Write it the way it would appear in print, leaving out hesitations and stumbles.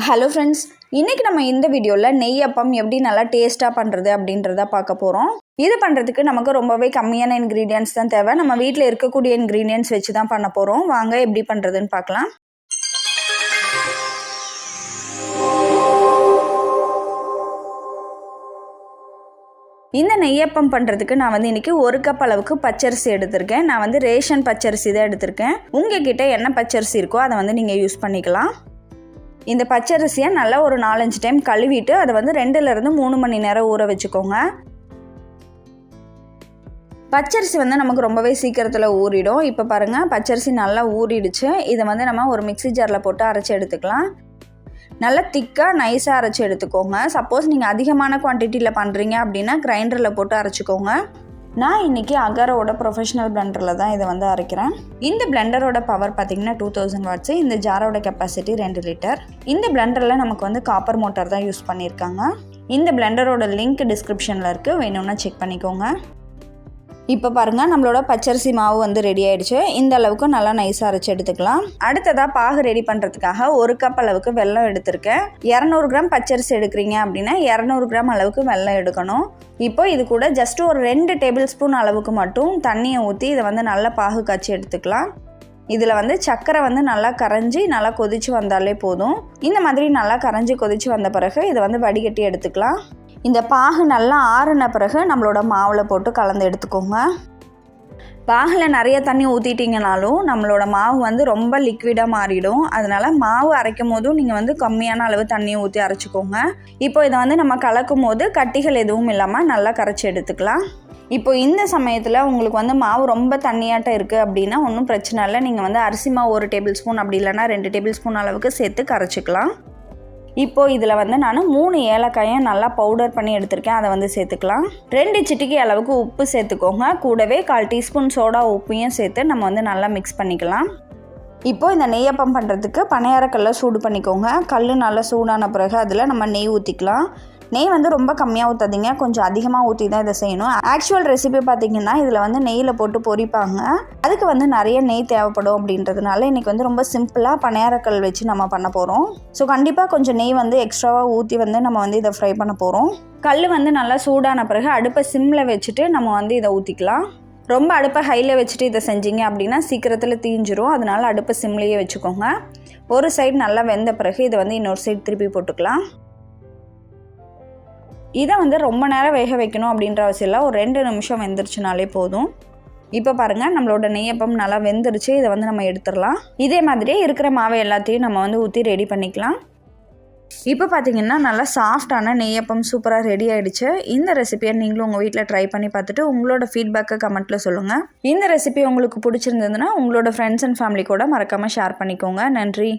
Hello friends, இன்றைக்கி நம்ம இந்த வீடியோவில் நெய்யப்பம் எப்படி நல்லா டேஸ்ட்டாக பண்ணுறது அப்படின்றத பார்க்க போகிறோம். இது பண்ணுறதுக்கு நமக்கு ரொம்பவே கம்மியான இன்க்ரீடியன்ட்ஸ் தான் தேவை. நம்ம வீட்டில் இருக்கக்கூடிய இன்க்ரீடியன்ட்ஸ் வச்சு தான் பண்ண போகிறோம். வாங்க எப்படி பண்ணுறதுன்னு பார்க்கலாம். இந்த நெய்யப்பம் பண்ணுறதுக்கு நான் இன்றைக்கி 1 கப் அளவுக்கு பச்சரிசி எடுத்திருக்கேன். நான் ரேஷன் பச்சரிசி தான் எடுத்திருக்கேன். உங்ககிட்ட என்ன பச்சரிசி இருக்கோ அதை நீங்கள் யூஸ் பண்ணிக்கலாம். இந்த பச்சரிசியை நல்லா ஒரு 4-5 டைம் கழுவிட்டு அதை 2லேருந்து 3 மணி நேரம் ஊற வச்சுக்கோங்க. பச்சரிசி நமக்கு ரொம்பவே சீக்கிரத்தில் ஊறிடும். இப்போ பாருங்கள், பச்சரிசி நல்லா ஊறிடுச்சு. இதை நம்ம ஒரு மிக்ஸி ஜாரில் போட்டு அரைச்சி எடுத்துக்கலாம். நல்லா திக்காக நைஸாக அரைச்சி எடுத்துக்கோங்க. சப்போஸ் நீங்கள் அதிகமான குவான்டிட்டியில் பண்ணுறீங்க அப்படின்னா கிரைண்டரில் போட்டு அரைச்சிக்கோங்க. நான் இன்றைக்கி அகரோட ப்ரொஃபஷனல் பிளெண்டரில் தான் இதை அரைக்கிறேன். இந்த பிளெண்டரோட பவர் பார்த்திங்கன்னா 2000 வாட்ஸு. இந்த ஜாரோட கெப்பாசிட்டி 2 லிட்டர். இந்த பிளெண்டரில் நமக்கு காப்பர் மோட்டார் தான் யூஸ் பண்ணியிருக்காங்க. இந்த பிளெண்டரோட லிங்க் டிஸ்கிரிப்ஷனில் இருக்குது, வேணும்னா செக் பண்ணிக்கோங்க. இப்போ பாருங்கள், நம்மளோட பச்சரிசி மாவு ரெடி ஆகிடுச்சு. இந்த அளவுக்கு நல்லா நைஸாக அரைச்சி எடுத்துக்கலாம். அடுத்ததாக பாகு ரெடி பண்ணுறதுக்காக 1 கப் அளவுக்கு வெல்லம் எடுத்திருக்கேன். 200 கிராம் பச்சரிசி எடுக்கிறீங்க அப்படின்னா 200 கிராம் அளவுக்கு வெல்லம் எடுக்கணும். இப்போ இது கூட ஜஸ்ட் ஒரு 2 டேபிள் ஸ்பூன் அளவுக்கு மட்டும் தண்ணியை ஊற்றி இதை நல்லா பாகு காய்ச்சி எடுத்துக்கலாம். இதில் சர்க்கரை நல்லா கரைஞ்சி நல்லா கொதித்து வந்தாலே போதும். இந்த மாதிரி நல்லா கரைஞ்சி கொதித்து வந்த பிறகு இதை வடிகட்டி எடுத்துக்கலாம். இந்த பாகு நல்லா ஆறுன பிறகு நம்மளோட மாவில் போட்டு கலந்து எடுத்துக்கோங்க. பாகில் நிறைய தண்ணி ஊற்றிட்டிங்கனாலும் நம்மளோட மாவு ரொம்ப லிக்விடாக மாறிடும். அதனால் மாவு அரைக்கும் போதும் நீங்கள் கம்மியான அளவு தண்ணியை ஊற்றி அரைச்சிக்கோங்க. இப்போ இதை நம்ம கலக்கும் போது கட்டிகள் எதுவும் இல்லாமல் நல்லா கரைச்சி எடுத்துக்கலாம். இப்போ இந்த சமயத்தில் உங்களுக்கு மாவு ரொம்ப தண்ணியாட்டம் இருக்குது அப்படின்னா ஒன்றும் பிரச்சனை இல்லை. நீங்கள் அரிசி மாவு 1 டேபிள் ஸ்பூன் அப்படி இல்லைனா 2 டேபிள் ஸ்பூன் அளவுக்கு சேர்த்து கரைச்சிக்கலாம். இப்போது இதில் நான் 3 ஏலக்காயை நல்லா பவுடர் பண்ணி எடுத்திருக்கேன். அதை சேர்த்துக்கலாம். 2 சிட்டிகை அளவுக்கு உப்பு சேர்த்துக்கோங்க. கூடவே 1/4 டீஸ்பூன் சோடா உப்பையும் சேர்த்து நம்ம நல்லா மிக்ஸ் பண்ணிக்கலாம். இப்போது இந்த நெய்யப்பம் பண்ணுறதுக்கு பனையாரக்கல்லை சூடு பண்ணிக்கோங்க. கல் நல்லா சூடான பிறகு அதில் நம்ம நெய் ஊற்றிக்கலாம். நெய் ரொம்ப கம்மியாக ஊற்றாதீங்க, கொஞ்சம் அதிகமாக ஊற்றி தான் இதை செய்யணும். ஆக்சுவல் ரெசிபி பார்த்திங்கன்னா இதில் நெய்யில் போட்டு பொரிப்பாங்க. அதுக்கு நிறைய நெய் தேவைப்படும். அப்படின்றதுனால இன்றைக்கி ரொம்ப சிம்பிளாக பனையாரக்கல் வச்சு நம்ம பண்ண போகிறோம். ஸோ கண்டிப்பாக கொஞ்சம் நெய் எக்ஸ்ட்ராவாக ஊற்றி நம்ம இதை ஃப்ரை பண்ண போகிறோம். கல் நல்லா சூடான பிறகு அடுப்பை சிம்மில் வச்சுட்டு நம்ம இதை ஊற்றிக்கலாம். ரொம்ப அடுப்பை ஹையில் வச்சுட்டு இதை செஞ்சீங்க அப்படின்னா சீக்கிரத்தில் தீஞ்சிரும். அதனால் அடுப்பை சிம்லேயே வச்சுக்கோங்க. ஒரு சைடு நல்லா வெந்த பிறகு இதை இன்னொரு சைடு திருப்பி போட்டுக்கலாம். இதை ரொம்ப நேரம் வேக வைக்கணும் அப்படின்ற அவசியம் இல்லை. ஒரு 2 நிமிஷம் வெந்துருச்சுனாலே போதும். இப்போ பாருங்கள், நம்மளோட நெய்யப்பம் நல்லா வெந்துருச்சு. இதை நம்ம எடுத்துடலாம். இதே மாதிரியே இருக்கிற மாவை எல்லாத்தையும் நம்ம ஊற்றி ரெடி பண்ணிக்கலாம். இப்போ பார்த்திங்கன்னா நல்லா சாஃப்டான நெய்யப்பம் சூப்பராக ரெடி ஆகிடுச்சு. இந்த ரெசிபியை நீங்களும் உங்கள் வீட்டில் ட்ரை பண்ணி பார்த்துட்டு உங்களோட ஃபீட்பேக்கை கமெண்ட்டில் சொல்லுங்கள். இந்த ரெசிபி உங்களுக்கு பிடிச்சிருந்ததுன்னா உங்களோட ஃப்ரெண்ட்ஸ் அண்ட் ஃபேமிலி கூட மறக்காமல் ஷேர் பண்ணிக்கோங்க. நன்றி.